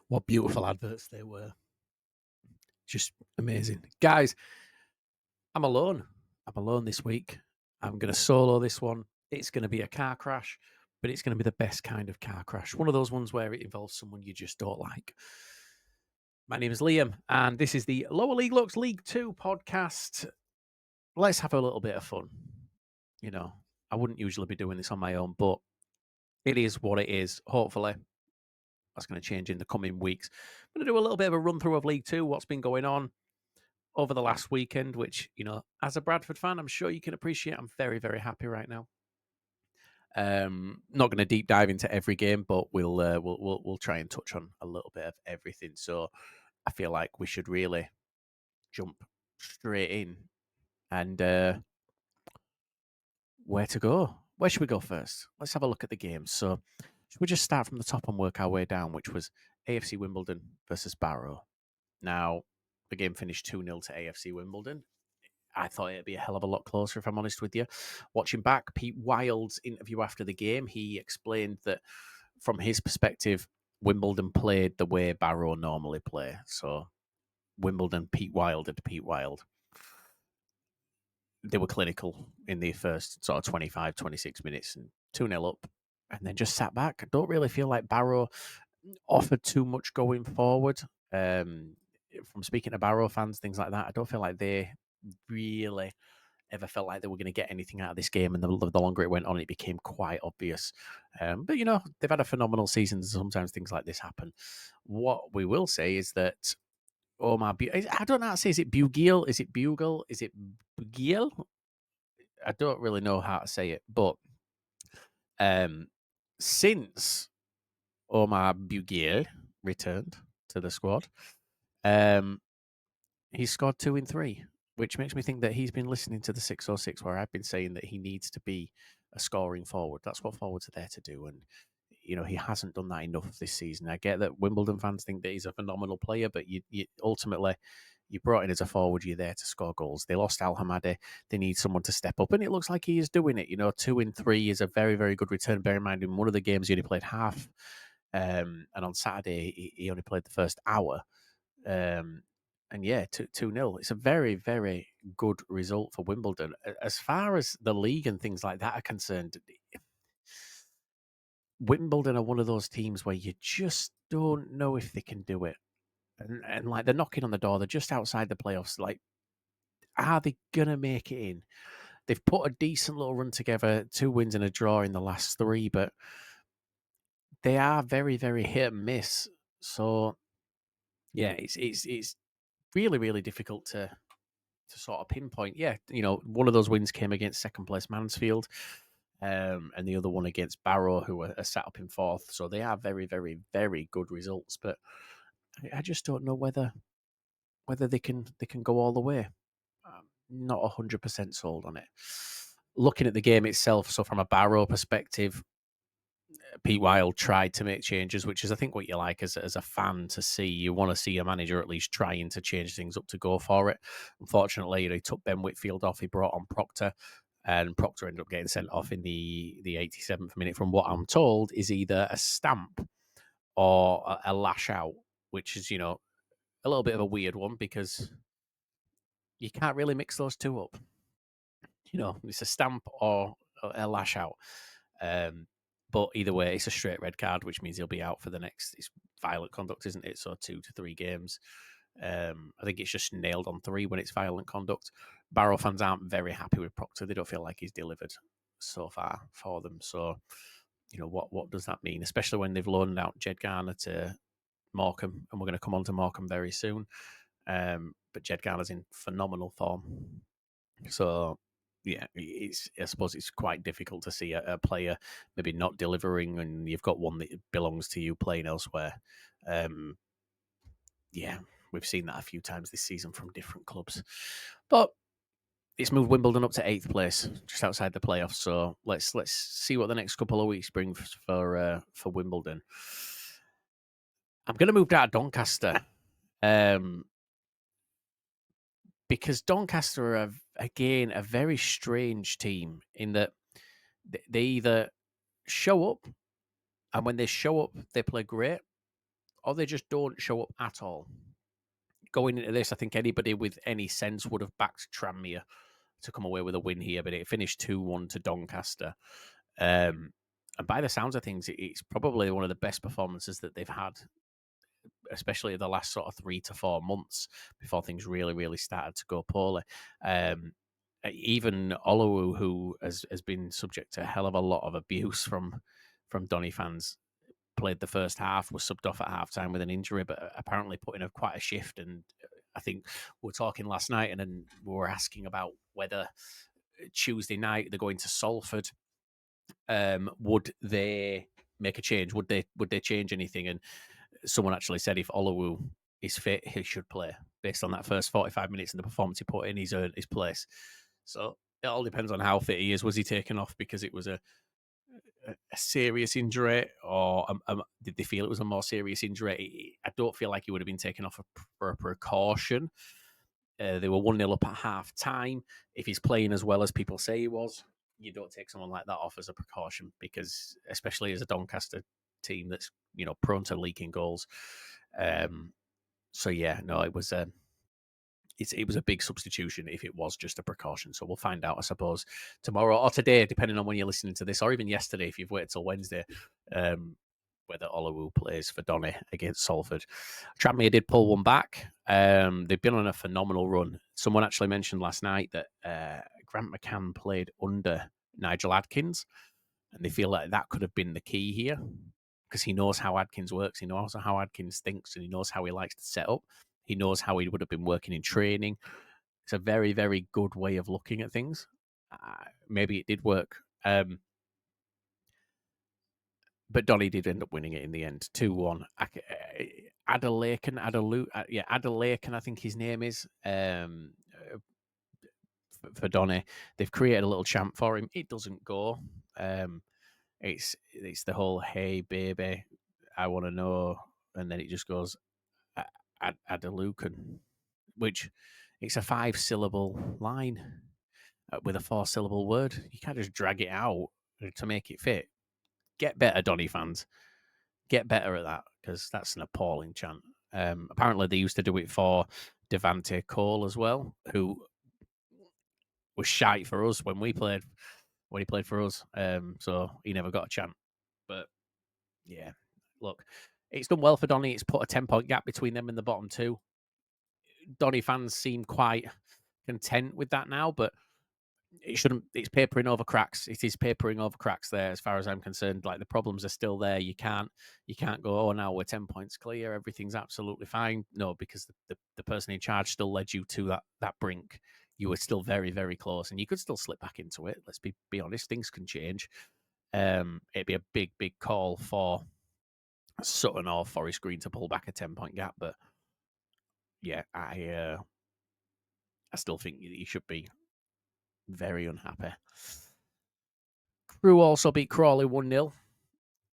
What beautiful adverts they were. Just amazing. Guys, I'm alone. I'm alone this week. I'm going to solo this one. It's going to be a car crash, but it's going to be the best kind of car crash. One of those ones where it involves someone you just don't like. My name is Liam, and this is the Lower League Looks League 2 podcast. Let's have a little bit of fun. You know, I wouldn't usually be doing this on my own, but it is what it is. Hopefully, that's going to change in the coming weeks. I'm going to do a little bit of a run through of League 2, what's been going on over the last weekend, which, as a Bradford fan, I'm sure you can appreciate. I'm very, very happy right now. Not going to deep dive into every game, but we'll try and touch on a little bit of everything. So I feel like we should really jump straight in. And where to go? Where should we go first? Let's have a look at the games. So should we just start from the top and work our way down, which was AFC Wimbledon versus Barrow. Now, the game finished 2-0 to AFC Wimbledon. I thought it'd be a hell of a lot closer, if I'm honest with you. Watching back Pete Wild's interview after the game, he explained that from his perspective, Wimbledon played the way Barrow normally play. So Wimbledon, Pete Wild and Pete Wild. They were clinical in the first sort of 25, 26 minutes and 2-0 up and then just sat back. I don't really feel like Barrow offered too much going forward. From speaking to Barrow fans, things like that, I don't feel like they really ever felt like they were going to get anything out of this game. And the longer it went on, it became quite obvious. But, they've had a phenomenal season. Sometimes things like this happen. What we will say is that I don't know how to say, is it Bugiel? Is it Bugle? Is it Bugiel? I don't really know how to say it. But since Omar Bugiel returned to the squad, he's scored 2 in 3, which makes me think that he's been listening to the 606, where I've been saying that he needs to be a scoring forward. That's what forwards are there to do. And, he hasn't done that enough this season. I get that Wimbledon fans think that he's a phenomenal player, but you ultimately, you brought in as a forward, you're there to score goals. They lost Al Hamadi. They need someone to step up, and it looks like he is doing it. 2 in 3 is a very, very good return. Bear in mind, in one of the games, he only played half. And on Saturday, he only played the first hour. And yeah, 2-0. It's a very, very good result for Wimbledon. As far as the league and things like that are concerned, Wimbledon are one of those teams where you just don't know if they can do it. And like, they're knocking on the door, they're just outside the playoffs. Like, are they going to make it in? They've put a decent little run together, 2 wins and a draw in the last 3, but they are very, very hit and miss. So yeah, it's really, really difficult to sort of pinpoint. Yeah, one of those wins came against second place Mansfield, and the other one against Barrow, who are sat up in fourth. So they are very, very, very good results. But I just don't know whether they can go all the way. I'm not 100% sold on it. Looking at the game itself, so from a Barrow perspective, Pete Wild tried to make changes, which is, I think, what you like as a fan to see. You want to see a manager at least trying to change things up to go for it. Unfortunately, he took Ben Whitfield off. He brought on Proctor, and Proctor ended up getting sent off in the 87th minute. From what I'm told, is either a stamp or a lash out, which is a little bit of a weird one because you can't really mix those two up. It's a stamp or a lash out. But either way, it's a straight red card, which means he'll be out for the next. It's violent conduct, isn't it? So 2 to 3 games. I think it's just nailed on 3 when it's violent conduct. Barrow fans aren't very happy with Proctor. They don't feel like he's delivered so far for them. So, what does that mean? Especially when they've loaned out Jed Garner to Morecambe, and we're going to come on to Morecambe very soon. But Jed Garner's in phenomenal form. So yeah, I suppose it's quite difficult to see a player maybe not delivering, and you've got one that belongs to you playing elsewhere. Yeah, we've seen that a few times this season from different clubs, but it's moved Wimbledon up to 8th place, just outside the playoffs. So let's see what the next couple of weeks bring for Wimbledon. I'm going to move down to Doncaster. Because Doncaster are, again, a very strange team in that they either show up, and when they show up, they play great, or they just don't show up at all. Going into this, I think anybody with any sense would have backed Tranmere to come away with a win here, but it finished 2-1 to Doncaster. And by the sounds of things, it's probably one of the best performances that they've had, especially the last sort of 3 to 4 months before things really, really started to go poorly. Even Olowu, who has been subject to a hell of a lot of abuse from Donny fans, played the first half, was subbed off at halftime with an injury, but apparently put in quite a shift. And I think we were talking last night, and then we were asking about whether Tuesday night they're going to Salford. Would they make a change? Would they change anything? And someone actually said if Olowu is fit, he should play based on that first 45 minutes and the performance he put in. He's earned his place. So it all depends on how fit he is. Was he taken off because it was a serious injury, or did they feel it was a more serious injury? I don't feel like he would have been taken off for a precaution. They were 1-0 up at half time. If he's playing as well as people say he was, you don't take someone like that off as a precaution, because especially as a Doncaster team that's prone to leaking goals. So yeah, no, it was it was a big substitution if it was just a precaution. So we'll find out, I suppose, tomorrow or today, depending on when you're listening to this, or even yesterday if you've waited till Wednesday, whether Olowu plays for Donny against Salford. Tranmere did pull one back. They've been on a phenomenal run. Someone actually mentioned last night that Grant McCann played under Nigel Adkins, and they feel like that could have been the key here, because he knows how Adkins works. He knows how Adkins thinks, and he knows how he likes to set up. He knows how he would have been working in training. It's a very, very good way of looking at things. Maybe it did work. But Donny did end up winning it in the end, 2-1. Adelaken, I think his name is, for Donny. They've created a little chant for him. It doesn't go. It's the whole, hey, baby, I want to know. And then it just goes, Adalucan, which it's a 5-syllable line with a 4-syllable word. You can't just drag it out to make it fit. Get better, Donny fans. Get better at that, because that's an appalling chant. Apparently, they used to do it for Devante Cole as well, who was shite for us when he played for us. So he never got a chant. But yeah, look, it's done well for Donny. It's put a 10-point gap between them and the bottom two. Donny fans seem quite content with that now, but it shouldn't. It's papering over cracks. It is papering over cracks there, as far as I'm concerned. Like, the problems are still there. You can't go, oh, now we're 10 points clear, everything's absolutely fine. No, because the person in charge still led you to that brink. You were still very, very close, and you could still slip back into it. Let's be honest, things can change. It'd be a big, big call for Sutton or Forest Green to pull back a 10-point gap, but yeah, I still think you should be very unhappy. Crewe also beat Crawley 1-0.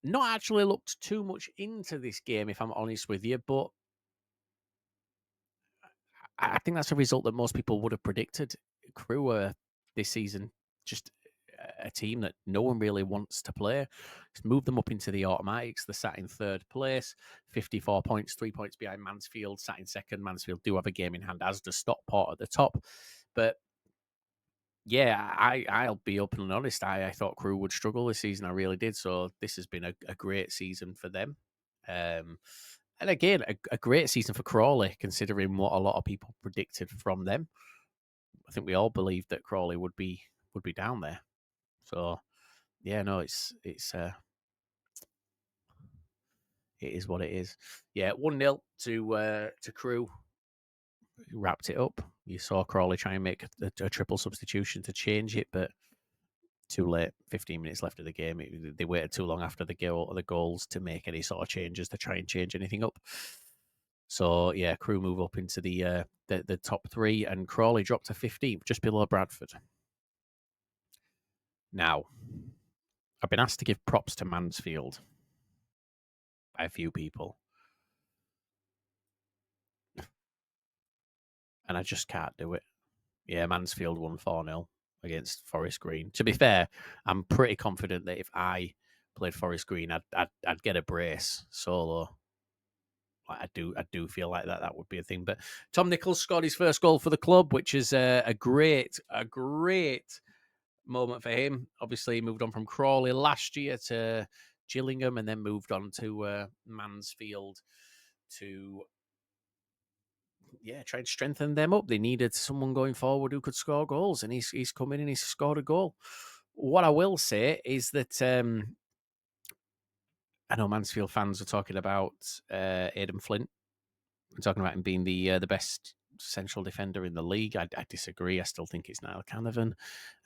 Not actually looked too much into this game, if I'm honest with you, but I think that's a result that most people would have predicted. Crewe are this season just a team that no one really wants to play. It's moved them up into the automatics. They're sat in third place, 54 points, 3 points behind Mansfield, sat in second. Mansfield do have a game in hand, as does Stockport at the top. But yeah, I'll be open and honest. I thought Crewe would struggle this season. I really did. So this has been a great season for them. And again, a great season for Crawley, considering what a lot of people predicted from them. I think we all believed that Crawley would be down there. So yeah, no, it is what it is. Yeah, 1-0 to Crewe. Wrapped it up. You saw Crawley try and make a triple substitution to change it, but too late. 15 minutes left of the game. They waited too long after the goals to make any sort of changes to try and change anything up. So yeah, Crewe move up into the top three, and Crawley dropped to 15th, just below Bradford. Now, I've been asked to give props to Mansfield by a few people, and I just can't do it. Yeah, Mansfield won 4-0 against Forest Green. To be fair, I'm pretty confident that if I played Forest Green, I'd get a brace solo. I do feel like that would be a thing. But Tom Nichols scored his first goal for the club, which is a great moment for him. Obviously, he moved on from Crawley last year to Gillingham, and then moved on to Mansfield to try and strengthen them up. They needed someone going forward who could score goals, and he's come in and he's scored a goal. What I will say is that I know Mansfield fans are talking about Aidan Flint. We're talking about him being the best central defender in the league. I disagree. I still think it's Niall Canavan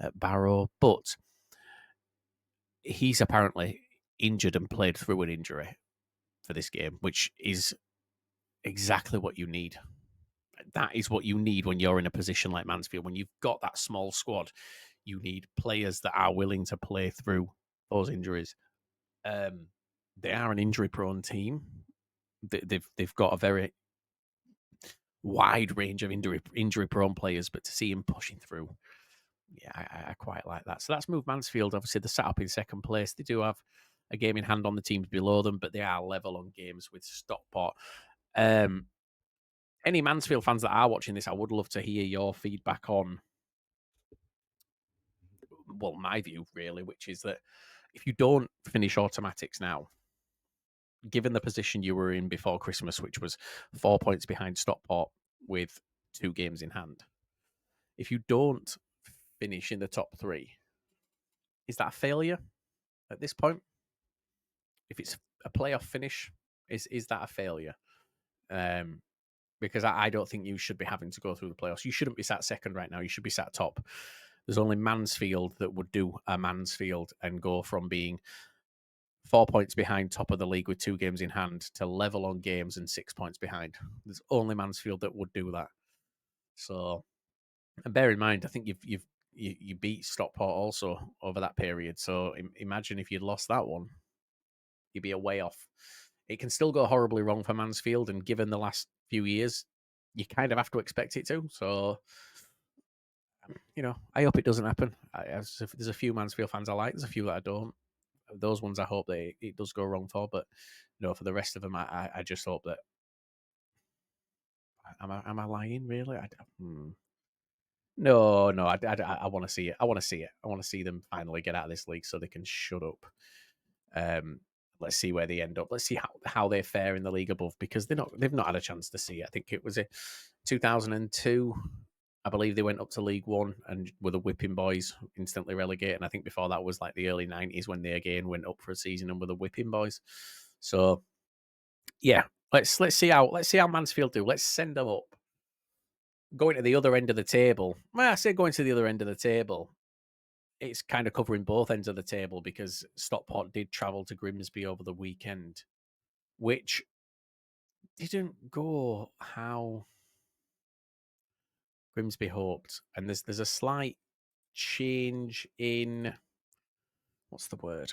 at Barrow, but he's apparently injured and played through an injury for this game, which is exactly what you need. That is what you need when you're in a position like Mansfield. When you've got that small squad, you need players that are willing to play through those injuries. They are an injury-prone team. They've got a very wide range of injury-prone players, but to see him pushing through, yeah, I quite like that. So that's moved Mansfield. Obviously, they're sat up in second place. They do have a game in hand on the teams below them, but they are level on games with Stockport. Any Mansfield fans that are watching this, I would love to hear your feedback on, well, my view really, which is that if you don't finish automatics now, given the position you were in before Christmas, which was 4 points behind Stockport with 2 games in hand, if you don't finish in the top 3, is that a failure at this point? If it's a playoff finish, is that a failure? Because I don't think you should be having to go through the playoffs. You shouldn't be sat second right now. You should be sat top. There's only Mansfield that would do a Mansfield and go from being 4 points behind top of the league with 2 games in hand to level on games and 6 points behind. There's only Mansfield that would do that. So, and bear in mind, I think you beat Stockport also over that period. So imagine if you'd lost that one, you'd be a way off. It can still go horribly wrong for Mansfield, and given the last few years, you kind of have to expect it to. So, I hope it doesn't happen. There's a few Mansfield fans I like. There's a few that I don't. Those ones I hope that it does go wrong for. But for the rest of them, I just hope that. Am I lying? Really? No. I want to see it. I want to see it. I want to see them finally get out of this league so they can shut up. Let's see where they end up. Let's see how they fare in the league above, because they've not had a chance to see it. I think it was 2002. I believe they went up to League One and were the Whipping Boys, instantly relegated. And I think before that was like the early 90s when they again went up for a season and were the Whipping Boys. So yeah, let's see how Mansfield do. Let's send them up. Going to the other end of the table. Well, I say going to the other end of the table. It's kind of covering both ends of the table, because Stockport did travel to Grimsby over the weekend, which didn't go how Grimsby hoped. And there's a slight change in, what's the word?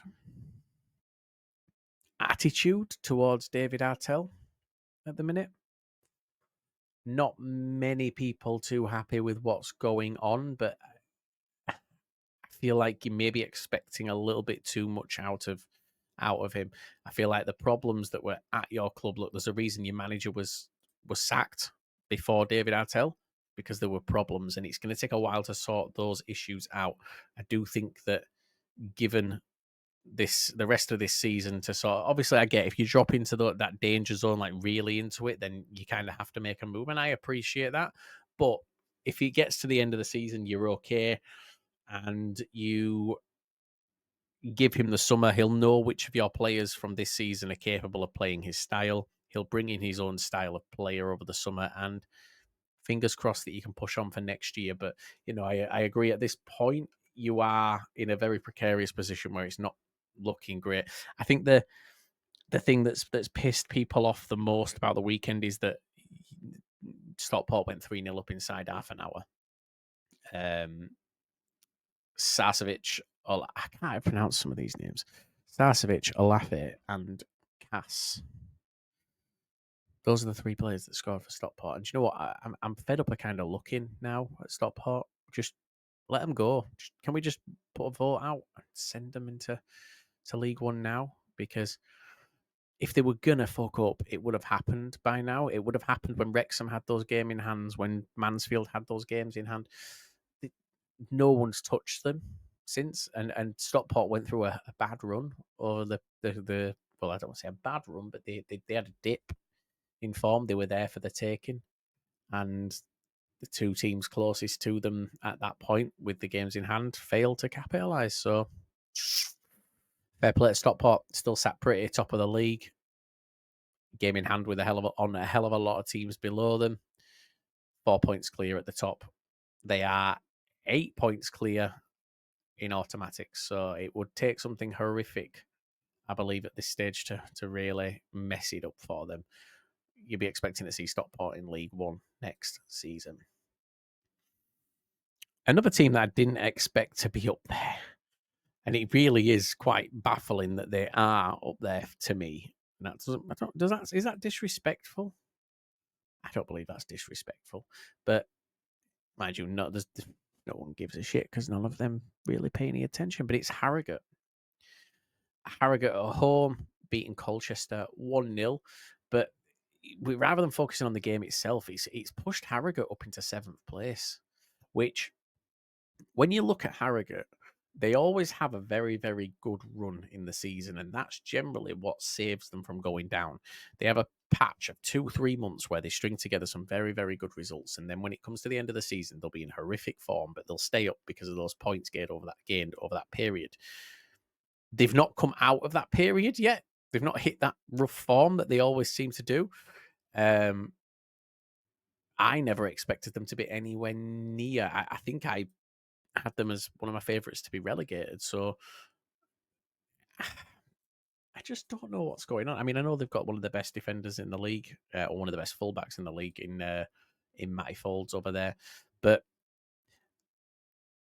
Attitude towards David Artell at the minute. Not many people too happy with what's going on, but I feel like you may be expecting a little bit too much out of him. I feel like the problems that were at your club, look, there's a reason your manager was sacked before David Artell, because there were problems, and it's going to take a while to sort those issues out. I do think that, given the rest of this season to sort, obviously I get if you drop into that danger zone, like really into it, then you kind of have to make a move, and I appreciate that. But if it gets to the end of the season, you're okay, and you give him the summer, he'll know which of your players from this season are capable of playing his style. He'll bring in his own style of player over the summer, and fingers crossed that you can push on for next year. But I agree, at this point you are in a very precarious position where it's not looking great. I think the thing that's pissed people off the most about the weekend is that Stockport went 3-0 up inside half an hour. Sarcevic, I can't pronounce some of these names. Sarcevic, Olafe, and Cass. Those are the 3 players that scored for Stockport. And do you know what? I'm fed up of kind of looking now at Stockport. Just let them go. Can we just put a vote out and send them into League One now? Because if they were gonna fuck up, it would have happened by now. It would have happened when Wrexham had those game in hands, when Mansfield had those games in hand. Th- No one's touched them since, and Stockport went through a bad run over the well, I don't want to say a bad run, but they had a dip in form. They were there for the taking, and the two teams closest to them at that point, with the games in hand, failed to capitalise. So fair play to Stockport, still sat pretty top of the league, game in hand with on a hell of a lot of teams below them. 4 points clear at the top. They are 8 points clear in automatics. So it would take something horrific, I believe, at this stage to really mess it up for them. You'd be expecting to see Stockport in League One next season. Another team that I didn't expect to be up there, and it really is quite baffling that they are up there to me. And is that disrespectful? I don't believe that's disrespectful, but mind you, no one gives a shit because none of them really pay any attention. But it's Harrogate. Harrogate at home beating Colchester 1-0. But rather than focusing on the game itself, it's pushed Harrogate up into 7th place, which, when you look at Harrogate, they always have a very, very good run in the season, and that's generally what saves them from going down. They have a patch of 2-3 months where they string together some very, very good results, and then when it comes to the end of the season, they'll be in horrific form, but they'll stay up because of those points gained over that period. They've not come out of that period yet. They've not hit that rough form that they always seem to do. I never expected them to be anywhere near. I think I had them as one of my favourites to be relegated. So I just don't know what's going on. I mean, I know they've got one of the best defenders in the league, or one of the best fullbacks in the league in Matty Folds over there, but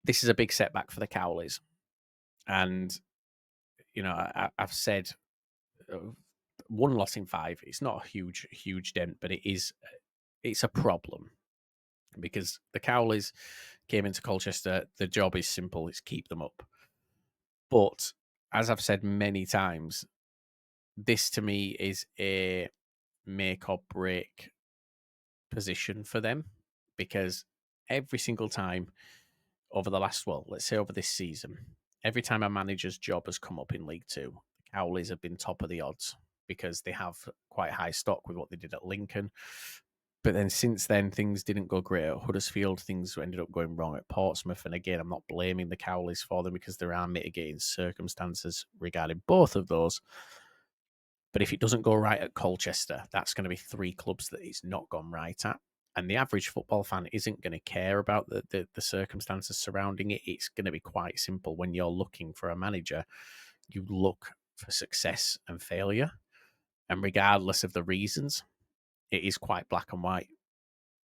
this is a big setback for the Cowleys. And I've said, one loss in 5. It's not a huge dent, but it's a problem, because the Cowleys came into Colchester. The job is simple: it's keep them up. But as I've said many times, this to me is a make or break position for them, because every single time over the last, well, let's say over this season, every time a manager's job has come up in League Two, the Cowleys have been top of the odds because they have quite high stock with what they did at Lincoln. But then since then, things didn't go great at Huddersfield. Things ended up going wrong at Portsmouth. And again, I'm not blaming the Cowleys for them, because there are mitigating circumstances regarding both of those. But if it doesn't go right at Colchester, that's going to be 3 clubs that it's not gone right at. And the average football fan isn't going to care about the circumstances surrounding it. It's going to be quite simple. When you're looking for a manager, you look for success and failure. And regardless of the reasons, it is quite black and white.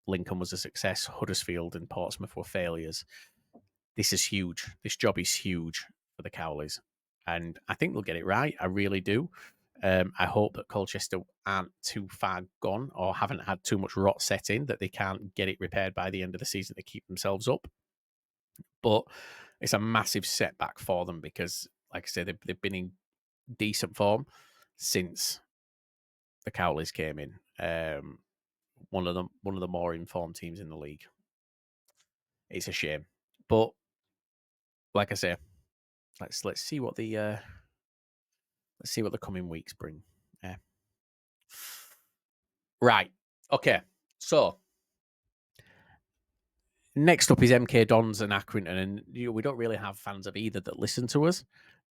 Lincoln was a success. Huddersfield and Portsmouth were failures. This is huge. This job is huge for the Cowleys. And I think they'll get it right. I really do. I hope that Colchester aren't too far gone, or haven't had too much rot set in, that they can't get it repaired by the end of the season to keep themselves up. But it's a massive setback for them, because, like I said, they've been in decent form since the Cowleys came in. One of the more informed teams in the league. It's a shame, but like I say, let's see what the coming weeks bring. Yeah. Right. Okay. So next up is MK Dons and Accrington, and we don't really have fans of either that listen to us.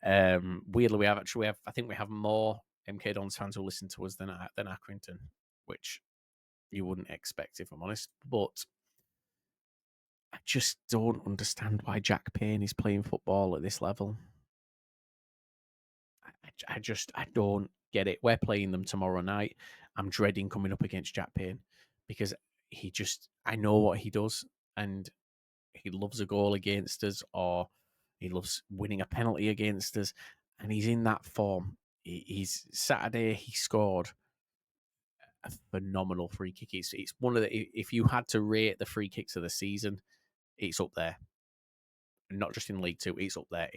Weirdly, we have I think we have more MK Dons fans who listen to us than Accrington, which you wouldn't expect, if I'm honest. But I just don't understand why Jack Payne is playing football at this level. I don't get it. We're playing them tomorrow night. I'm dreading coming up against Jack Payne, because I know what he does, and he loves a goal against us, or he loves winning a penalty against us, and he's in that form. He's Saturday, he scored a phenomenal free kick. It's one of the, if you had to rate the free kicks of the season, it's up there. Not just in League Two, it's up there.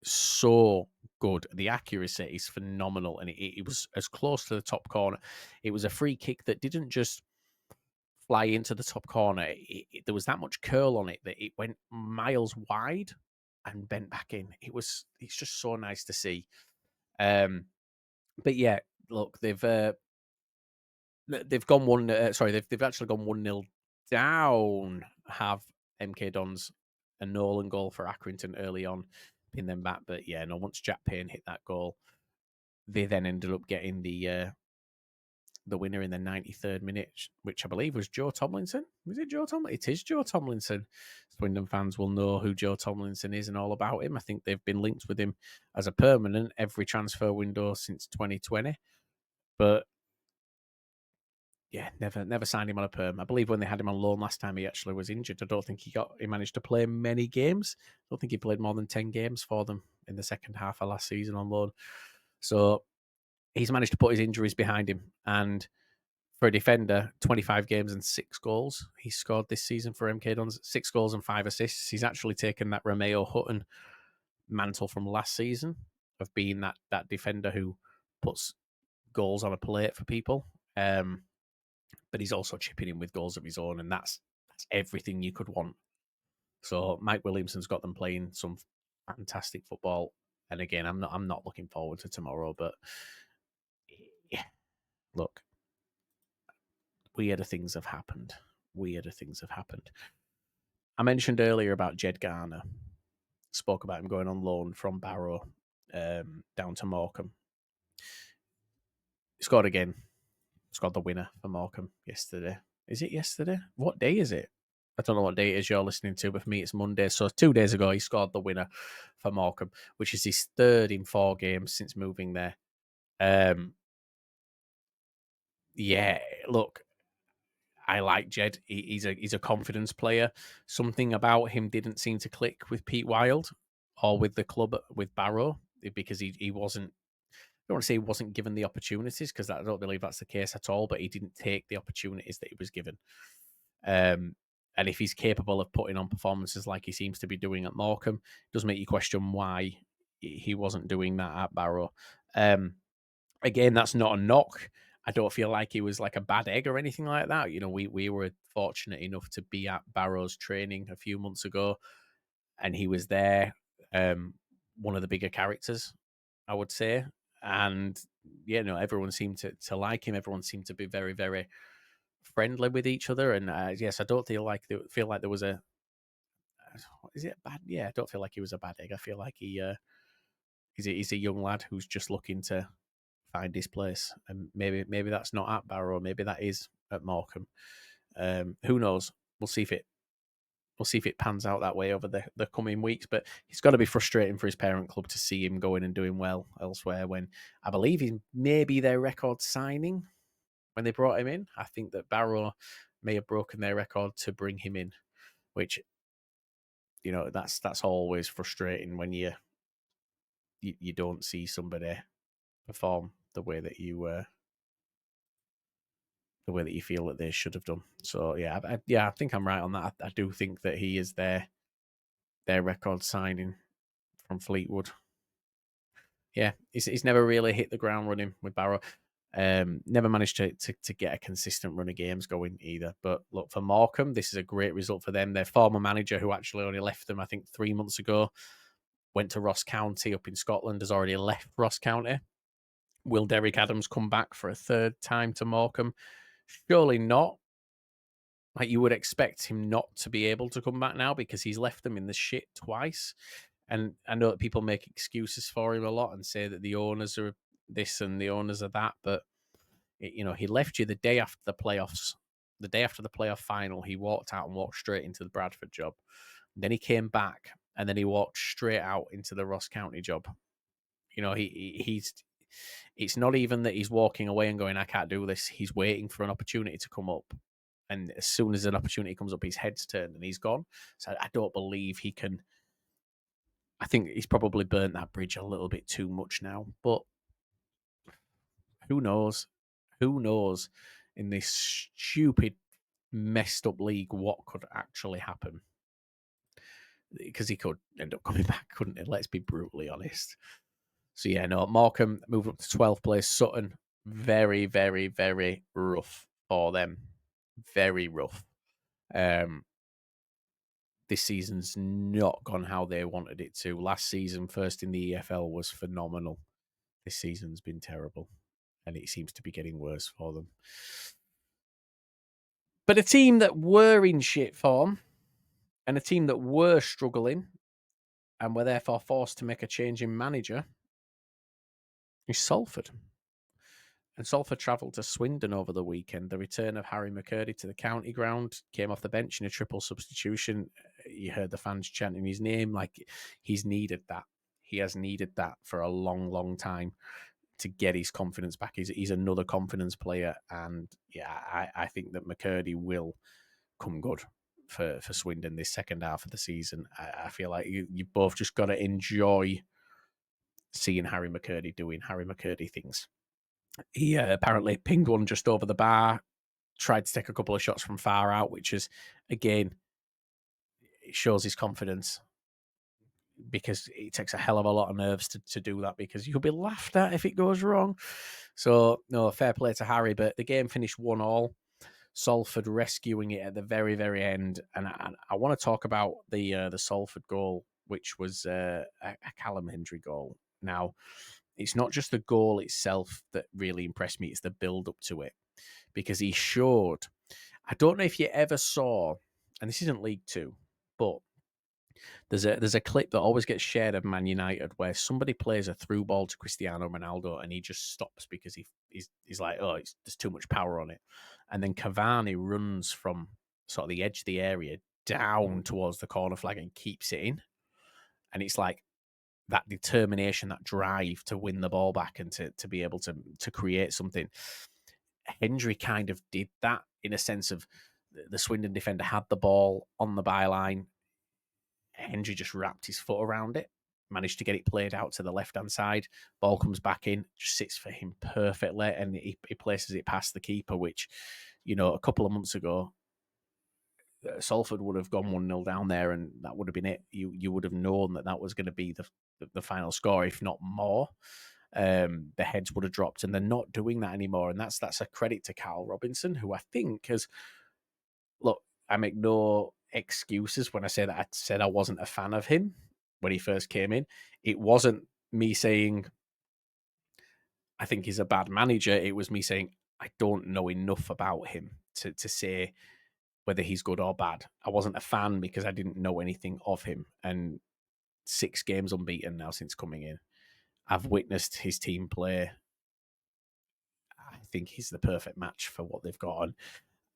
so good. The accuracy is phenomenal, and it was as close to the top corner. It was a free kick that didn't just fly into the top corner. There was that much curl on it that it went miles wide and bent back in. It's just so nice to see. Um, but yeah, look, they've gone one. Sorry, they've actually gone 1-0 down. Have MK Dons a Nolan goal for Accrington early on, pin them back. But yeah, no. Once Jack Payne hit that goal, they then ended up getting the winner in the 93rd minute, which I believe was Joe Tomlinson. Was it Joe Tomlinson? It is Joe Tomlinson. Swindon fans will know who Joe Tomlinson is and all about him. I think they've been linked with him as a permanent every transfer window since 2020. But yeah, never signed him on a perm. I believe when they had him on loan last time, he actually was injured. I don't think he managed to play many games. I don't think he played more than 10 games for them in the second half of last season on loan. So he's managed to put his injuries behind him. And for a defender, 25 games and 6 goals he scored this season for MK Dons. 6 goals and 5 assists. He's actually taken that Romeo Hutton mantle from last season of being that defender who puts goals on a plate for people. But he's also chipping in with goals of his own, and that's everything you could want. So Mike Williamson's got them playing some fantastic football. And again, I'm not looking forward to tomorrow, but yeah, look, weirder things have happened. Weirder things have happened. I mentioned earlier about Jed Garner. Spoke about him going on loan from Barrow down to Morecambe. He scored again. Scored the winner for Morecambe yesterday. Is it yesterday? What day is it? I don't know what day it is you're listening to, but for me it's Monday. So 2 days ago he scored the winner for Morecambe, which is his third in 4 games since moving there. Yeah, look, I like Jed. He's a confidence player. Something about him didn't seem to click with Pete Wild or with the club with Barrow because he wasn't. I don't want to say he wasn't given the opportunities because I don't believe that's the case at all. But he didn't take the opportunities that he was given. And if he's capable of putting on performances like he seems to be doing at Morecambe, it does make you question why he wasn't doing that at Barrow. Again, that's not a knock. I don't feel like he was like a bad egg or anything like that. You know, we were fortunate enough to be at Barrow's training a few months ago, and he was there. One of the bigger characters, I would say. And yeah, no, everyone seemed to like him. Everyone seemed to be very, very friendly with each other. And yes, I don't feel like there was a. Is it bad? Yeah, I don't feel like he was a bad egg. I feel like he's a young lad who's just looking to find his place, and maybe that's not at Barrow, maybe that is at Morecambe. Who knows? We'll see if it pans out that way over the coming weeks. But it's got to be frustrating for his parent club to see him going and doing well elsewhere when I believe he's maybe their record signing when they brought him in. I think that Barrow may have broken their record to bring him in, which that's always frustrating when you don't see somebody perform the way that you feel that they should have done. So yeah, I think I'm right on that. I do think that he is their record signing from Fleetwood. Yeah, he's never really hit the ground running with Barrow. Never managed to get a consistent run of games going either. But look, for Morecambe, this is a great result for them. Their former manager, who actually only left them, I think 3 months ago, went to Ross County up in Scotland, has already left Ross County. Will Derek Adams come back for a third time to Morecambe? Surely not. Like, you would expect him not to be able to come back now because he's left them in the shit twice. And I know that people make excuses for him a lot and say that the owners are this and the owners are that, but he left you the day after the playoffs. The day after the playoff final, he walked out and walked straight into the Bradford job. Then he came back and then he walked straight out into the Ross County job. He's it's not even that he's walking away and going, I can't do this. He's waiting for an opportunity to come up. And as soon as an opportunity comes up, his head's turned and he's gone. So I don't believe he can. I think he's probably burnt that bridge a little bit too much now. But who knows? Who knows in this stupid, messed up league what could actually happen? because he could end up coming back, couldn't he? Let's be brutally honest. So yeah, no, Morecambe moved up to 12th place. Sutton, very, very, very rough for them. Very rough. This season's not gone how they wanted it to. Last season, first in the EFL, was phenomenal. This season's been terrible, and it seems to be getting worse for them. But a team that were in shit form, and a team that were struggling, and were therefore forced to make a change in manager, is Salford. And Salford travelled to Swindon over the weekend. The return of Harry McCurdy to the county ground, came off the bench in a triple substitution. You heard the fans chanting his name. Like, he's needed that. He has needed that for a long, long time to get his confidence back. He's another confidence player. And yeah, I think that McCurdy will come good for Swindon this second half of the season. I feel like you both just got to enjoy seeing Harry McCurdy doing Harry McCurdy things. He apparently pinged one just over the bar, tried to take a couple of shots from far out, which is, again, it shows his confidence, because it takes a hell of a lot of nerves to do that, because you'll be laughed at if it goes wrong. So, no, fair play to Harry, but the game finished 1-1. Salford rescuing it at the very, very end. And I want to talk about the Salford goal, which was a Callum Hendry goal. Now, it's not just the goal itself that really impressed me, it's the build-up to it. Because he showed, I don't know if you ever saw, and this isn't League Two, but there's a clip that always gets shared of Man United where somebody plays a through ball to Cristiano Ronaldo and he just stops because he's like, oh, there's too much power on it. And then Cavani runs from sort of the edge of the area down towards the corner flag and keeps it in. And it's like that determination, that drive to win the ball back and to be able to create something. Hendry kind of did that, in a sense of the Swindon defender had the ball on the byline. Hendry just wrapped his foot around it, managed to get it played out to the left-hand side. Ball comes back in, just sits for him perfectly, and he places it past the keeper, which, a couple of months ago, Salford would have gone 1-0 down there, and that would have been it. You would have known that was going to be the final score, if not more. The heads would have dropped, and they're not doing that anymore. And that's a credit to Carl Robinson, who I think has, look, I make no excuses when I say that I said I wasn't a fan of him when he first came in. It wasn't me saying I think he's a bad manager. It was me saying I don't know enough about him to say whether he's good or bad. I wasn't a fan because I didn't know anything of him. And 6 games unbeaten now since coming in. I've witnessed his team play. I think he's the perfect match for what they've got on.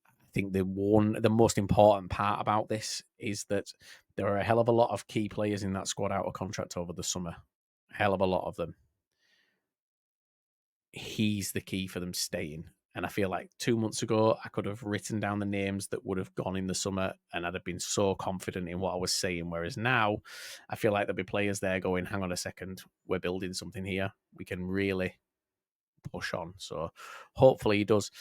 I think the most important part about this is that there are a hell of a lot of key players in that squad out of contract over the summer. A hell of a lot of them. He's the key for them staying. And I feel like 2 months ago, I could have written down the names that would have gone in the summer and I'd have been so confident in what I was saying. Whereas now, I feel like there'll be players there going, hang on a second, we're building something here. We can really push on. So hopefully he does.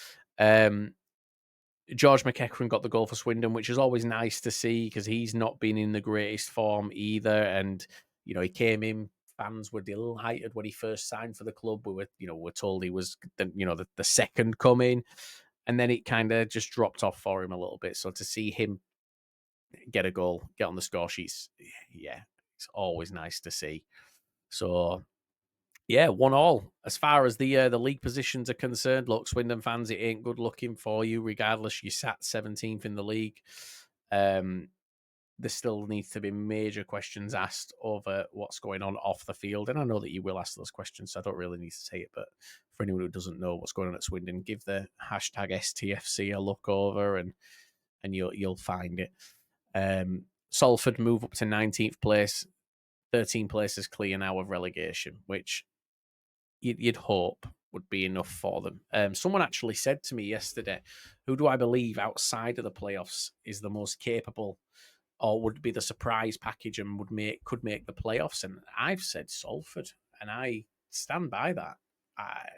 George McEachran got the goal for Swindon, which is always nice to see because he's not been in the greatest form either. And, he came in, fans were delighted when he first signed for the club. We were told he was the second coming, and then it kind of just dropped off for him a little bit. So to see him get a goal, get on the score sheets, yeah, it's always nice to see. So yeah, 1-1. As far as the league positions are concerned, look, Swindon fans, it ain't good looking for you. Regardless, you sat 17th in the league. There still needs to be major questions asked over what's going on off the field. And I know that you will ask those questions, so I don't really need to say it. But for anyone who doesn't know what's going on at Swindon, give the hashtag STFC a look over and you'll find it. Salford move up to 19th place. 13 places clear now of relegation, which you'd hope would be enough for them. Someone actually said to me yesterday, who do I believe outside of the playoffs is the most capable or would be the surprise package and could make the playoffs? And I've said Salford, and I stand by that. I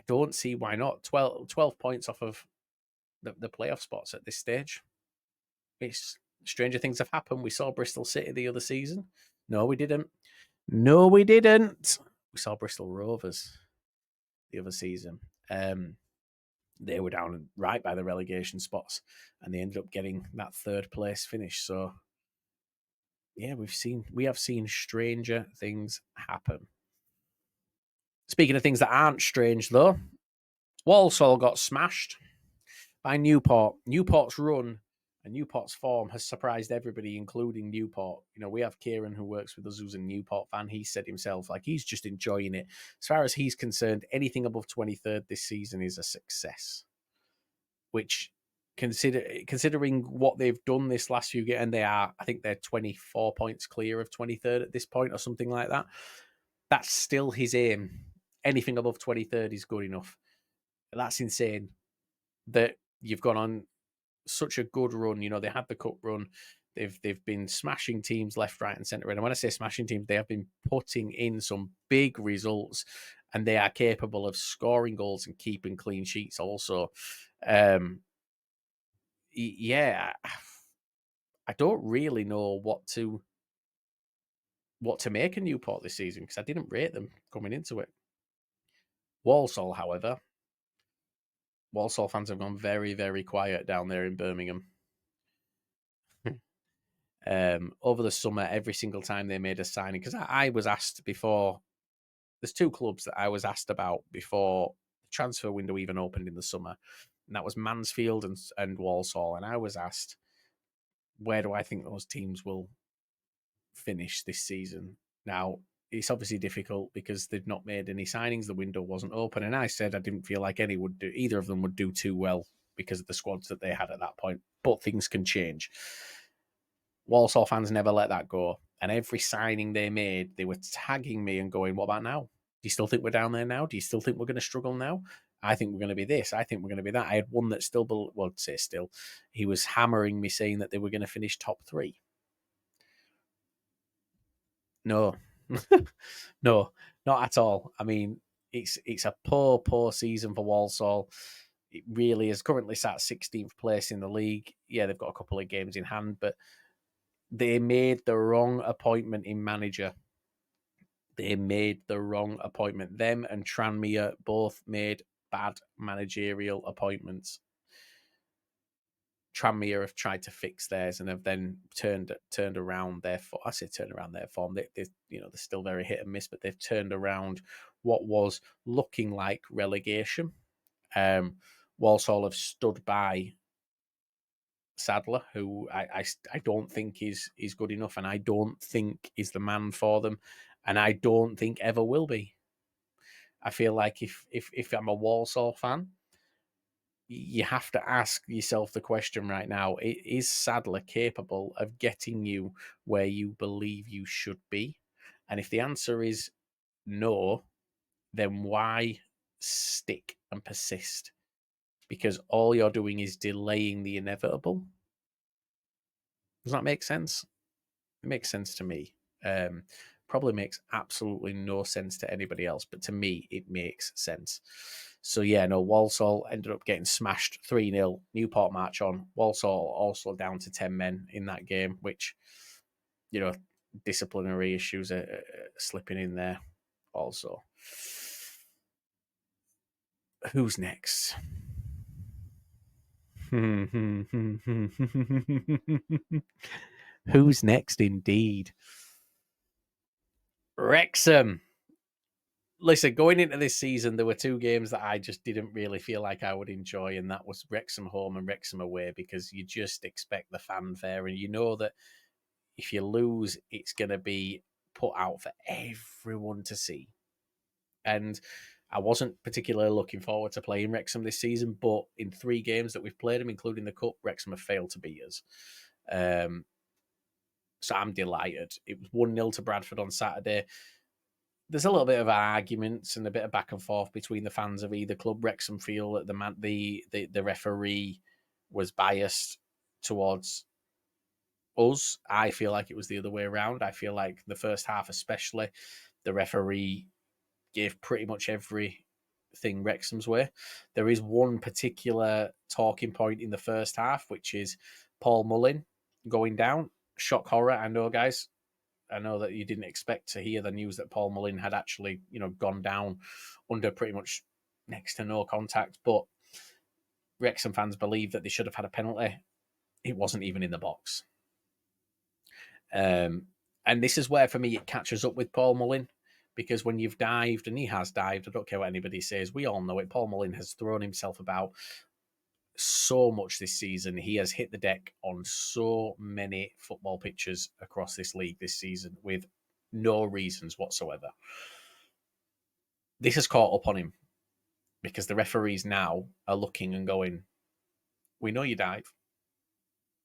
don't see why not. 12 points off of the playoff spots at this stage. It's Stranger things have happened. We saw Bristol City the other season. No, we didn't. No, we didn't. We saw Bristol Rovers the other season. They were down right by the relegation spots, and they ended up getting that third place finish. So, yeah, we have seen stranger things happen. Speaking of things that aren't strange, though, Walsall got smashed by Newport. Newport's run and Newport's form has surprised everybody, including Newport. You know, we have Kieran who works with us, who's a Newport fan. He said himself, like, he's just enjoying it. As far as he's concerned, anything above 23rd this season is a success. Which, considering what they've done this last few games, and I think they're 24 points clear of 23rd at this point or something like that. That's still his aim. Anything above 23rd is good enough. That's insane that you've gone on such a good run. You know, they had the cup run. They've been smashing teams left, right, and centre. And when I say smashing teams, they have been putting in some big results, and they are capable of scoring goals and keeping clean sheets also. Yeah, I don't really know what to make of Newport this season because I didn't rate them coming into it. Walsall, however, Walsall fans have gone very, very quiet down there in Birmingham. Over the summer, every single time they made a signing, because I was asked before, there's two clubs that I was asked about before the transfer window even opened in the summer, and that was Mansfield and Walsall. And I was asked, where do I think those teams will finish this season? Now, it's obviously difficult because they've not made any signings. The window wasn't open. And I said I didn't feel like either of them would do too well because of the squads that they had at that point. But things can change. Walsall fans never let that go. And every signing they made, they were tagging me and going, what about now? Do you still think we're down there now? Do you still think we're going to struggle now? I think we're going to be this. I think we're going to be that. I had one that he was hammering me saying that they were going to finish top 3. No, no, not at all. I mean, it's a poor season for Walsall. It really is. Currently sat 16th place in the league. Yeah, they've got a couple of games in hand, but they made the wrong appointment in manager. They made the wrong appointment. Them and Tranmere both made bad managerial appointments. Tranmere have tried to fix theirs and have then turned around their form. I say turn around their form. They're still very hit and miss, but they've turned around what was looking like relegation. Walsall have stood by Sadler, who I don't think is good enough, and I don't think is the man for them, and I don't think ever will be. I feel like if I'm a Walsall fan, you have to ask yourself the question right now: is Sadler capable of getting you where you believe you should be? And if the answer is no, then why stick and persist? Because all you're doing is delaying the inevitable. Does that make sense? It makes sense to me. Probably makes absolutely no sense to anybody else, but to me, it makes sense. So, yeah, no, Walsall ended up getting smashed 3-0. Newport march on. Walsall also down to 10 men in that game, which, disciplinary issues are slipping in there also. Who's next? Who's next, indeed? Wrexham. Listen, going into this season, there were 2 games that I just didn't really feel like I would enjoy, and that was Wrexham home and Wrexham away, because you just expect the fanfare, and you know that if you lose, it's going to be put out for everyone to see. And I wasn't particularly looking forward to playing Wrexham this season, but in 3 games that we've played them, including the Cup, Wrexham have failed to beat us. So I'm delighted. It was 1-0 to Bradford on Saturday. There's a little bit of arguments and a bit of back and forth between the fans of either club. Wrexham feel that the referee was biased towards us. I feel like it was the other way around. I feel like the first half especially, the referee gave pretty much everything Wrexham's way. There is one particular talking point in the first half, which is Paul Mullin going down. Shock horror, I know, guys. I know that you didn't expect to hear the news that Paul Mullin had actually, gone down under pretty much next to no contact. But Wrexham fans believe that they should have had a penalty. It wasn't even in the box. And this is where, for me, it catches up with Paul Mullin, because when you've dived, and he has dived, I don't care what anybody says, we all know it. Paul Mullin has thrown himself about so much this season. He has hit the deck on so many football pitches across this league this season with no reasons whatsoever. This has caught up on him because the referees now are looking and going, we know you dive.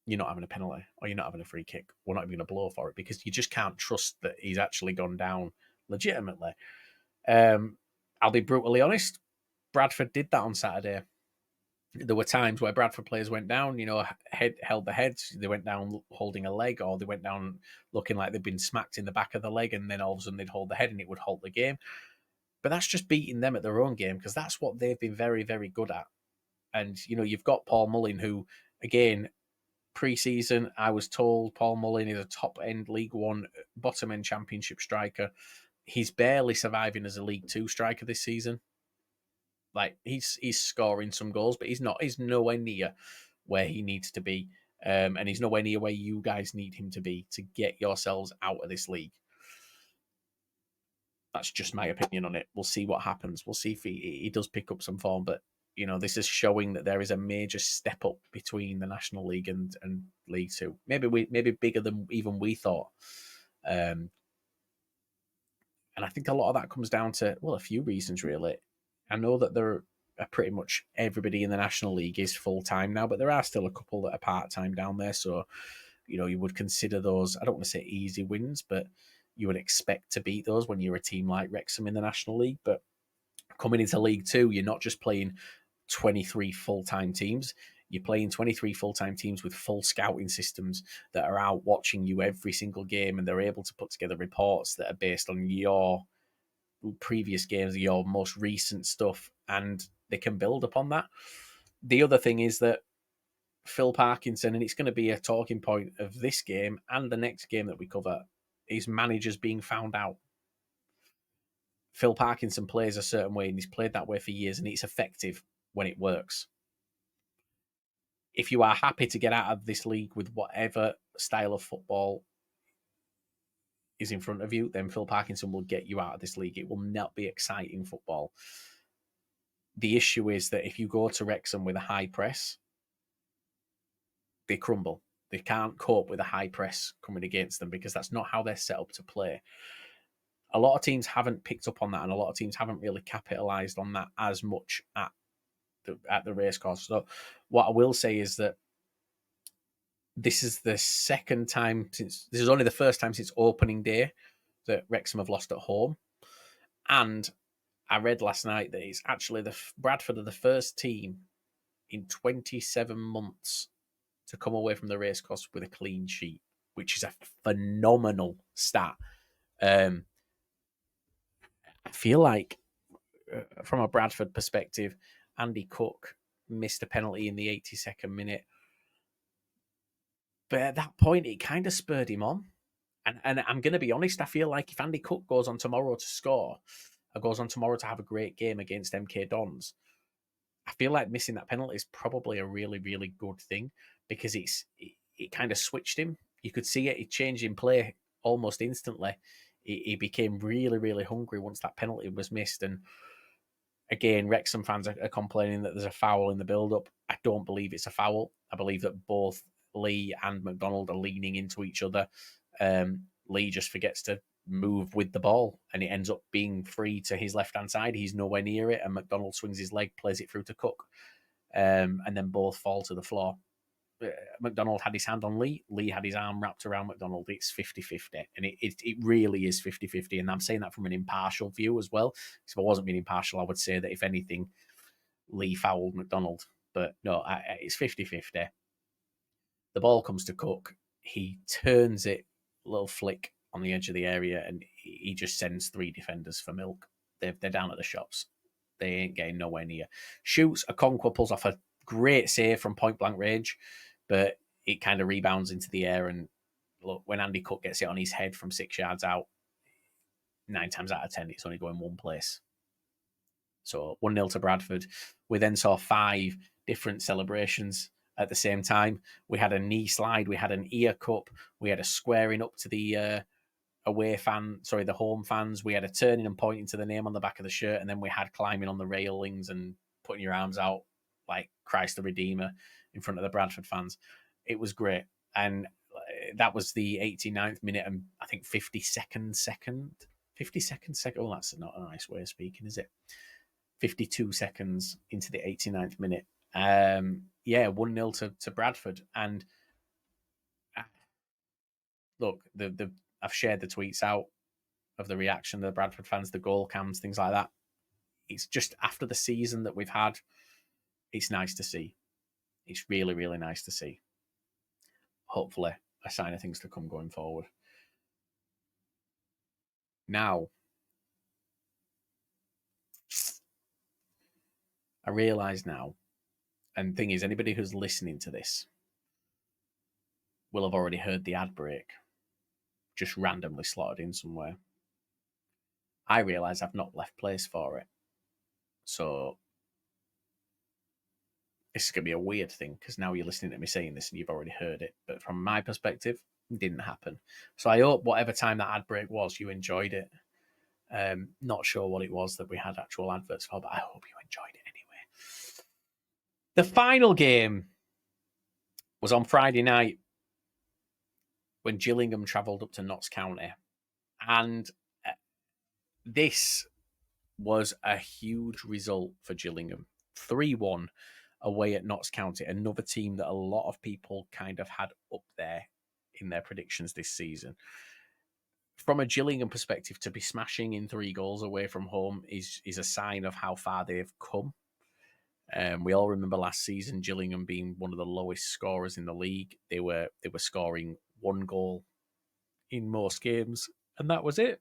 You're not having a penalty or you're not having a free kick. We're not even going to blow for it, because you just can't trust that he's actually gone down legitimately. I'll be brutally honest. Bradford did that on Saturday. There were times where Bradford players went down, held the heads. They went down holding a leg, or they went down looking like they'd been smacked in the back of the leg, and then all of a sudden they'd hold the head and it would halt the game. But that's just beating them at their own game, because that's what they've been very, very good at. And, you've got Paul Mullin, who, again, pre-season, I was told Paul Mullin is a top-end League One, bottom-end Championship striker. He's barely surviving as a League Two striker this season. Like, he's scoring some goals, but he's nowhere near where he needs to be. And he's nowhere near where you guys need him to be to get yourselves out of this league. That's just my opinion on it. We'll see what happens. We'll see if he does pick up some form. But, this is showing that there is a major step up between the National League and League Two. Maybe bigger than even we thought. And I think a lot of that comes down to, well, a few reasons, really. I know that there are pretty much everybody in the National League is full-time now, but there are still a couple that are part-time down there. So, you would consider those, I don't want to say easy wins, but you would expect to beat those when you're a team like Wrexham in the National League. But coming into League Two, you're not just playing 23 full-time teams. You're playing 23 full-time teams with full scouting systems that are out watching you every single game, and they're able to put together reports that are based on your previous games, your most recent stuff, and they can build upon that. The other thing is that Phil Parkinson, and it's going to be a talking point of this game and the next game that we cover, is managers being found out. Phil Parkinson plays a certain way, and he's played that way for years, and it's effective when it works. If you are happy to get out of this league with whatever style of football is in front of you, then Phil Parkinson will get you out of this league. It will not be exciting football. The issue is that if you go to Wrexham with a high press, they crumble. They can't cope with a high press coming against them, because that's not how they're set up to play. A lot of teams haven't picked up on that, and a lot of teams haven't really capitalised on that as much at the racecourse. So what I will say is that this is the second time this is only the first time since opening day that Wrexham have lost at home. And I read last night that it's actually Bradford are the first team in 27 months to come away from the racecourse with a clean sheet, which is a phenomenal stat. I feel like, from a Bradford perspective, Andy Cook missed a penalty in the 82nd minute. But at that point, it kind of spurred him on. And I'm going to be honest, I feel like if Andy Cook goes on tomorrow to score, or goes on tomorrow to have a great game against MK Dons, I feel like missing that penalty is probably a really, really good thing, because it kind of switched him. You could see it changed in play almost instantly. He became really, really hungry once that penalty was missed. And again, Wrexham fans are complaining that there's a foul in the build-up. I don't believe it's a foul. I believe that both Lee and McDonald are leaning into each other. Lee just forgets to move with the ball, and it ends up being free to his left-hand side. He's nowhere near it, and McDonald swings his leg, plays it through to Cook, and then both fall to the floor. McDonald had his hand on Lee. Lee had his arm wrapped around McDonald. It's 50-50, and it really is 50-50, and I'm saying that from an impartial view as well. If I wasn't being impartial, I would say that if anything, Lee fouled McDonald, but no, it's 50-50. The ball comes to Cook. He turns it, little flick on the edge of the area, and he just sends three defenders for milk. They're down at the shops. They ain't getting nowhere near. Shoots, Okonkwo pulls off a great save from point blank range, but it kind of rebounds into the air. And look, when Andy Cook gets it on his head from 6 yards out, 9 times out of 10, it's only going one place. So 1-0 to Bradford. We then saw 5 different celebrations at the same time. We had a knee slide, we had an ear cup, we had a squaring up to the the home fans. We had a turning and pointing to the name on the back of the shirt, and then we had climbing on the railings and putting your arms out like Christ the Redeemer in front of the Bradford fans. It was great. And that was the 89th minute and I think 52nd second. 52nd second. Oh, that's not a nice way of speaking, is it? 52 seconds into the 89th minute. 1-0 to Bradford. And look, I've shared the tweets out of the reaction of the Bradford fans, the goal cams, things like that. It's just after the season that we've had, it's nice to see. It's really, really nice to see. Hopefully, a sign of things to come going forward. Now, I realise now, and the thing is, anybody who's listening to this will have already heard the ad break just randomly slotted in somewhere. I realise I've not left place for it. So this is going to be a weird thing because now you're listening to me saying this and you've already heard it. But from my perspective, it didn't happen. So I hope whatever time that ad break was, you enjoyed it. Not sure what it was that we had actual adverts for, but I hope you enjoyed it anyway. The final game was on Friday night when Gillingham travelled up to Notts County. And this was a huge result for Gillingham. 3-1 away at Notts County, another team that a lot of people kind of had up there in their predictions this season. From a Gillingham perspective, to be smashing in 3 goals away from home is a sign of how far they've come. We all remember last season Gillingham being one of the lowest scorers in the league. They were scoring 1 goal in most games, and that was it.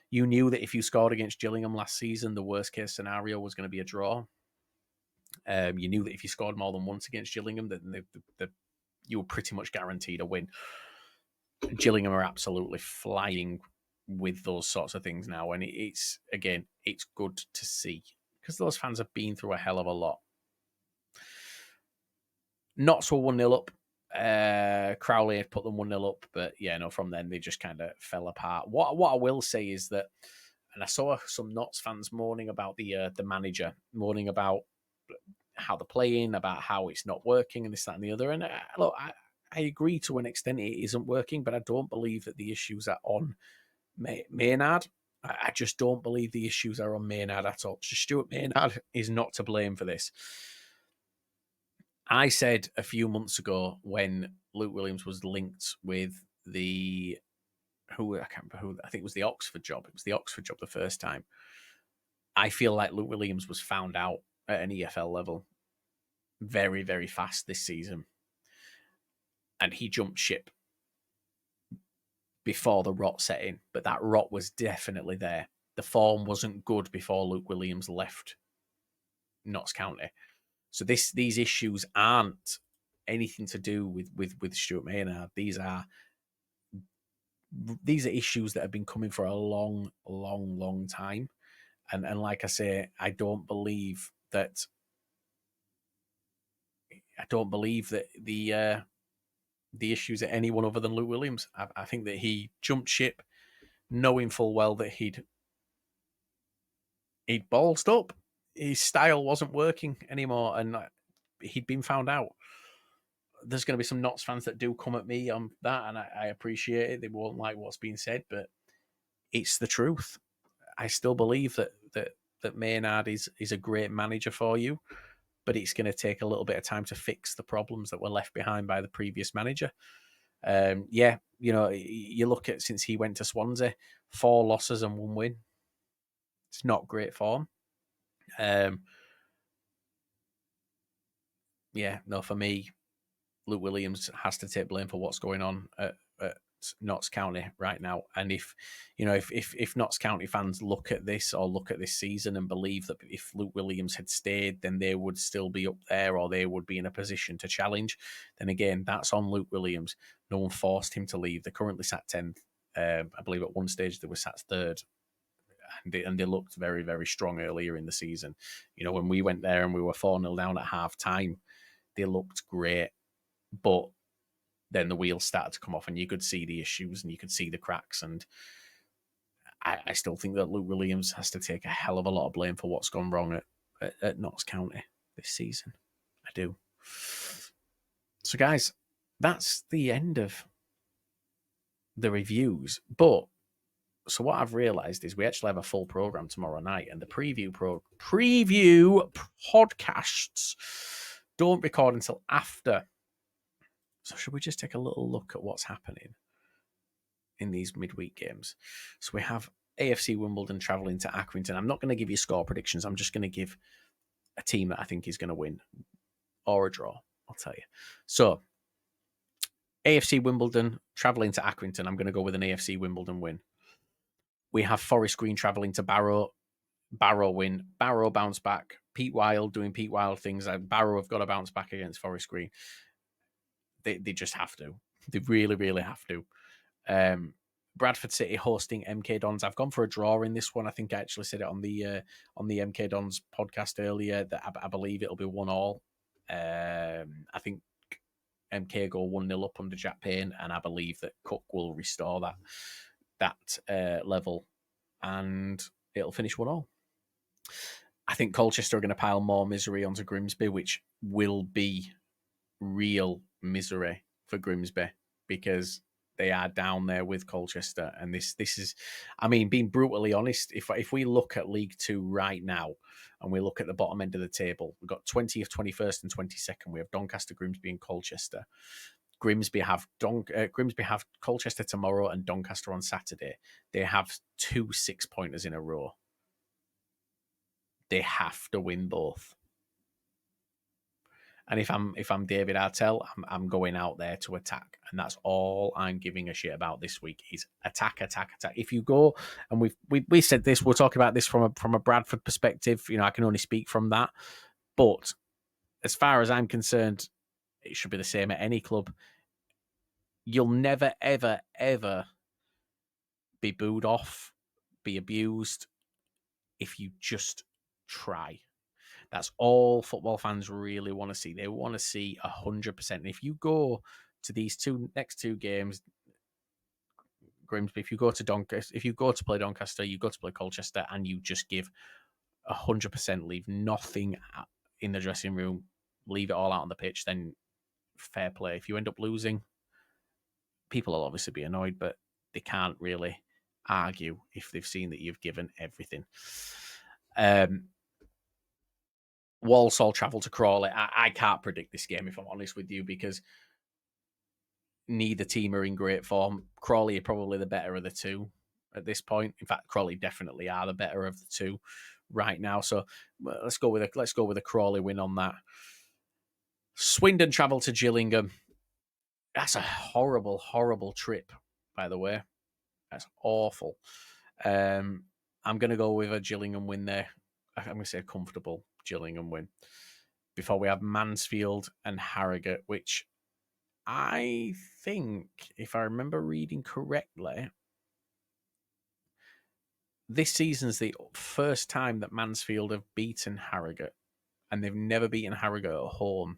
You knew that if you scored against Gillingham last season, the worst case scenario was going to be a draw. You knew that if you scored more than once against Gillingham, that you were pretty much guaranteed a win. Gillingham are absolutely flying with those sorts of things now, and it's good to see because those fans have been through a hell of a lot. Notts were 1-0 up. Crowley had put them 1-0 up, but from then they just kind of fell apart. What I will say is that, and I saw some Notts fans moaning about the manager, moaning about how they're playing, about how it's not working, and this, that, and the other. And look, I agree to an extent it isn't working, but I don't believe that the issues are on Maynard. I just don't believe the issues are on Maynard at all. So Stuart Maynard is not to blame for this. I said a few months ago when Luke Williams was linked with I can't remember who, I think it was the Oxford job. It was the Oxford job the first time. I feel like Luke Williams was found out at an EFL level very, very fast this season. And he jumped ship before the rot set in. But that rot was definitely there. The form wasn't good before Luke Williams left Notts County. So these issues aren't anything to do with Stuart Maynard. These are issues that have been coming for a long, long, long time. And like I say, I don't believe that the issues are anyone other than Luke Williams. I think that he jumped ship knowing full well that he'd ballsed up. His style wasn't working anymore, and he'd been found out. There's going to be some Notts fans that do come at me on that, and I appreciate it. They won't like what's being said, but it's the truth. I still believe that Maynard is a great manager for you, but it's going to take a little bit of time to fix the problems that were left behind by the previous manager. You look at since he went to Swansea, 4 losses and 1 win. It's not great form. For me, Luke Williams has to take blame for what's going on at Notts County right now. And if Notts County fans look at this season and believe that if Luke Williams had stayed, then they would still be up there or they would be in a position to challenge, then again, that's on Luke Williams. No one forced him to leave. They're currently sat 10th. I believe at one stage they were sat third. And they looked very, very strong earlier in the season. When we went there and we were 4-0 down at half time, they looked great. But then the wheels started to come off and you could see the issues and you could see the cracks. And I still think that Luke Williams has to take a hell of a lot of blame for what's gone wrong at Notts County this season. I do. So, guys, that's the end of the reviews. So what I've realised is we actually have a full programme tomorrow night, and the preview podcasts don't record until after. So should we just take a little look at what's happening in these midweek games? So we have AFC Wimbledon travelling to Accrington. I'm not going to give you score predictions. I'm just going to give a team that I think is going to win or a draw. I'll tell you. So AFC Wimbledon travelling to Accrington. I'm going to go with an AFC Wimbledon win. We have Forest Green travelling to Barrow. Barrow win. Barrow bounce back. Pete Wild doing Pete Wild things. Barrow have got to bounce back against Forest Green. They just have to. They really, really have to. Bradford City hosting MK Dons. I've gone for a draw in this one. I think I actually said it on the MK Dons podcast earlier that I believe it'll be 1-1. I think MK go 1-0 up under Jack Payne, and I believe that Cook will restore that level, and it'll finish 1-1. I think Colchester are going to pile more misery onto Grimsby, which will be real misery for Grimsby because they are down there with Colchester. And this is, I mean, being brutally honest, if we look at League Two right now and we look at the bottom end of the table, we've got 20th, 21st, and 22nd. We have Doncaster, Grimsby, and Colchester. Grimsby have Colchester tomorrow and Doncaster on Saturday. They have 2 6-pointers in a row. They have to win both. And if I'm David Artell, I'm going out there to attack, and that's all I'm giving a shit about this week is attack. If you go, and we said this, we're talking about this from a Bradford perspective. I can only speak from that, but as far as I'm concerned, it should be the same at any club. You'll never, ever, ever be booed off, be abused if you just try. That's all football fans really want to see. They want to see 100%. And if you go to these next two games, Grimsby, if you go to play Doncaster, you go to play Colchester, and you just give 100%, leave nothing in the dressing room, leave it all out on the pitch, then fair play. If you end up losing, people will obviously be annoyed, but they can't really argue if they've seen that you've given everything. Walsall travel to Crawley. I can't predict this game, if I'm honest with you, because neither team are in great form. Crawley are probably the better of the two at this point. In fact, Crawley definitely are the better of the two right now. So let's go with a Crawley win on that. Swindon travel to Gillingham. That's a horrible, horrible trip, by the way. That's awful. I'm going to go with a Gillingham win there. I'm going to say a comfortable Gillingham win. Before we have Mansfield and Harrogate, which I think, if I remember reading correctly, this season's the first time that Mansfield have beaten Harrogate, and they've never beaten Harrogate at home.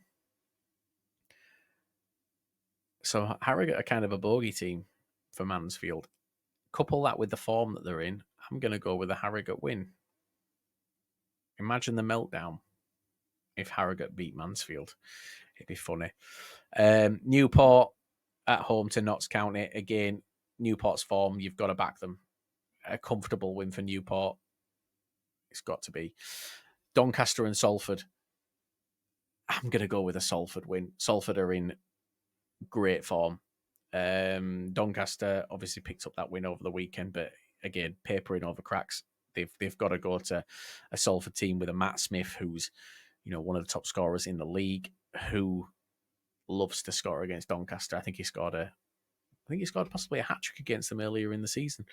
So Harrogate are kind of a bogey team for Mansfield. Couple that with the form that they're in, I'm going to go with a Harrogate win. Imagine the meltdown if Harrogate beat Mansfield. It'd be funny. Newport at home to Notts County. Again, Newport's form, you've got to back them. A comfortable win for Newport. It's got to be. Doncaster and Salford. I'm going to go with a Salford win. Salford are in great form. Doncaster obviously picked up that win over the weekend, but again, papering over cracks. They've got to go to a Salford team with a Matt Smith, who's one of the top scorers in the league, who loves to score against Doncaster. I think he scored I think he scored possibly a hat-trick against them earlier in the season.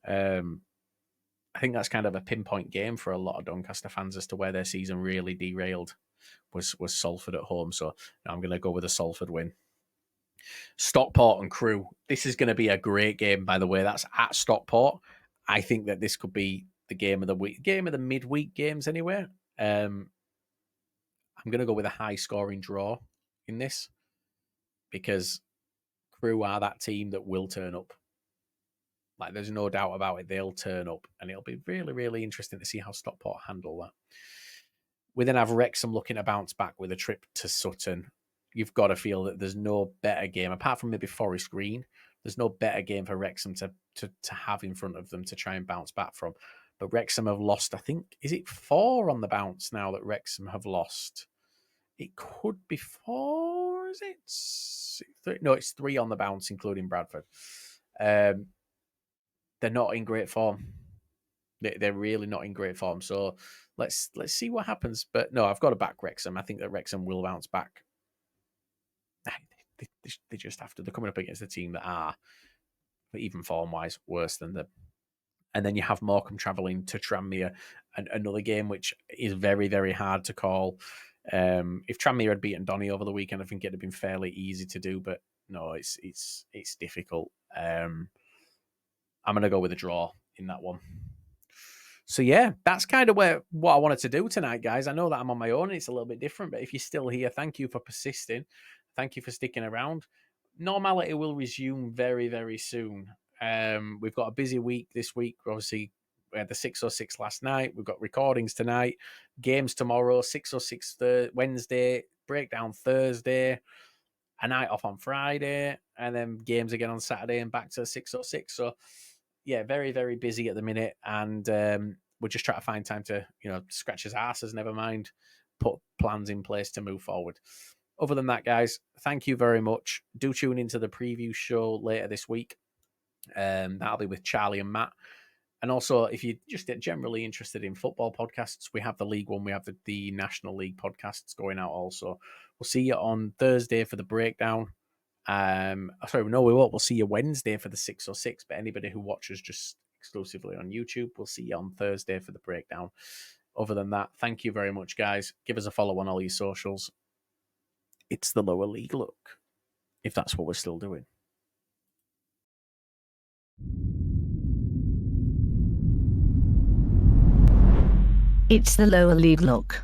I think that's kind of a pinpoint game for a lot of Doncaster fans as to where their season really derailed was Salford at home. So now I'm going to go with a Salford win. Stockport and Crewe. This is going to be a great game, by the way. That's at Stockport. I think that this could be the game of the week, game of the midweek games anyway. I'm going to go with a high scoring draw in this because Crewe are that team that will turn up. Like, there's no doubt about it. They'll turn up, and it'll be really, really interesting to see how Stockport handle that. We then have Wrexham looking to bounce back with a trip to Sutton. You've got to feel that there's no better game, apart from maybe Forest Green, there's no better game for Wrexham to have in front of them to try and bounce back from. But Wrexham have lost, I think, is it 4 on the bounce now that Wrexham have lost? It could be 4, is it? No, it's 3 on the bounce, including Bradford. They're not in great form. They're really not in great form. So let's see what happens. But no, I've got to back Wrexham. I think that Wrexham will bounce back. They just have to. They're coming up against a team that are, even form-wise, worse than them. And then you have Morecambe travelling to Tranmere, and another game which is very, very hard to call. If Tranmere had beaten Donny over the weekend, I think it'd have been fairly easy to do. But no, it's difficult. I'm going to go with a draw in that one. So yeah, that's kind of what I wanted to do tonight, guys. I know that I'm on my own. It's a little bit different, but if you're still here, thank you for persisting. Thank you for sticking around. Normality will resume very, very soon. We've got a busy week this week. Obviously, we had the 606 last night. We've got recordings tonight, games tomorrow, 606 Wednesday, breakdown Thursday, a night off on Friday, and then games again on Saturday and back to 606. So yeah, very, very busy at the minute, and we're just trying to find time to, scratch his asses, never mind, put plans in place to move forward. Other than that, guys, thank you very much. Do tune into the preview show later this week. That'll be with Charlie and Matt. And also, if you're just generally interested in football podcasts, we have the League One, we have the National League podcasts going out also. We'll see you on Thursday for the breakdown. Sorry, no, we won't. We'll see you Wednesday for the 606, but anybody who watches just exclusively on YouTube, we'll see you on Thursday for the breakdown. Other than that, thank you very much, guys. Give us a follow on all your socials. It's the Lower League Look, if that's what we're still doing. It's the Lower League Look.